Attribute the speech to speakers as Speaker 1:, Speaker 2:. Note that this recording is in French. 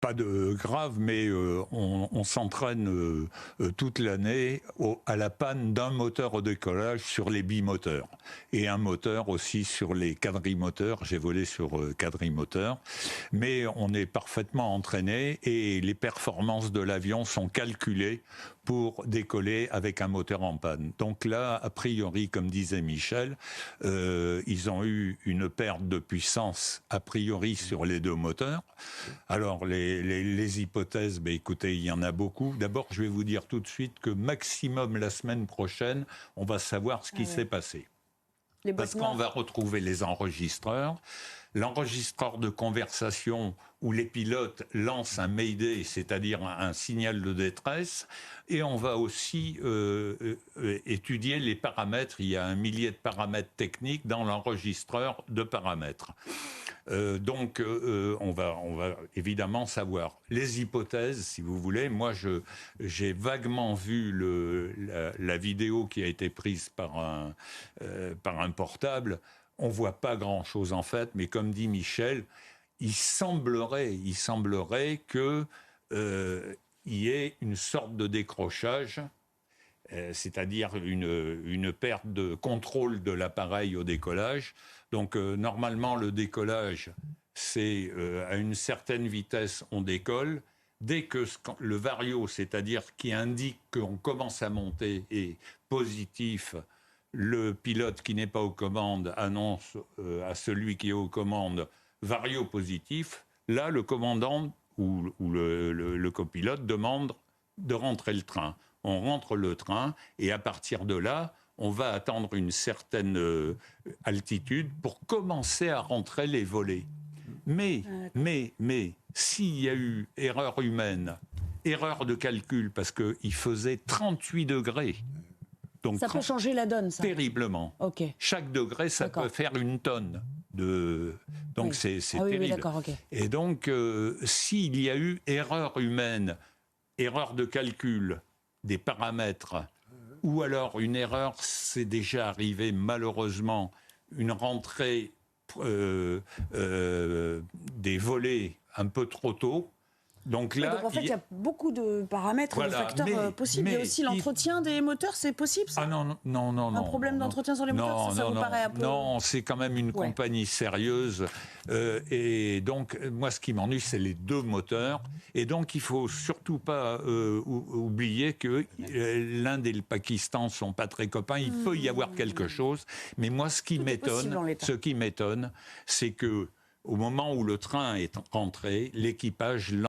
Speaker 1: Pas de grave, mais on s'entraîne toute l'année à la panne d'un moteur au décollage sur les bimoteurs et un moteur aussi sur les quadrimoteurs. J'ai volé sur quadrimoteur, mais on est parfaitement entraîné et les performances de l'avion sont calculées pour décoller avec un moteur en panne. Donc là, a priori, comme disait Michel, ils ont eu une perte de puissance a priori sur les deux moteurs. Alors les hypothèses, ben écoutez, il y en a beaucoup. D'abord, je vais vous dire tout de suite que maximum la semaine prochaine, on va savoir ce qui s'est passé. Parce qu'on va retrouver les enregistreurs. L'enregistreur de conversation où les pilotes lancent un mayday, c'est-à-dire un signal de détresse, et on va aussi étudier les paramètres. Il y a 1 millier de paramètres techniques dans l'enregistreur de paramètres. Donc, on va évidemment savoir les hypothèses, si vous voulez. Moi, j'ai vaguement vu la vidéo qui a été prise par un portable. On voit pas grand-chose en fait, mais comme dit Michel, il semblerait que y ait une sorte de décrochage, c'est-à-dire une perte de contrôle de l'appareil au décollage. Donc normalement le décollage, c'est à une certaine vitesse on décolle. Dès que le vario, c'est-à-dire qui indique qu'on commence à monter, est positif, le pilote qui n'est pas aux commandes annonce à celui qui est aux commandes vario positif. Là, le commandant ou le copilote demande de rentrer le train. On rentre le train et à partir de là, on va attendre une certaine altitude pour commencer à rentrer les volets. Mais, s'il y a eu erreur humaine, erreur de calcul, parce qu'il faisait 38 degrés, donc
Speaker 2: ça peut changer la donne, ça.
Speaker 1: Terriblement.
Speaker 2: Okay.
Speaker 1: Chaque degré, ça peut faire une tonne. Donc c'est terrible.
Speaker 2: Oui, d'accord, okay.
Speaker 1: Et donc, s'il y a eu erreur humaine, erreur de calcul des paramètres, ou alors une erreur, c'est déjà arrivé malheureusement, une rentrée des volets un peu trop tôt. Donc là,
Speaker 2: donc en fait, il y a beaucoup de paramètres, de facteurs possibles. Il y a aussi l'entretien des moteurs, c'est possible ça ?
Speaker 1: Ah non.
Speaker 2: Un problème d'entretien sur les moteurs, ça vous paraît un peu...
Speaker 1: Non, c'est quand même une compagnie sérieuse. Et donc, moi, ce qui m'ennuie, c'est les deux moteurs. Et donc, il faut surtout pas oublier que l'Inde et le Pakistan sont pas très copains. Il peut y avoir quelque chose. Mais moi, ce qui m'étonne, c'est que au moment où le train est rentré, l'équipage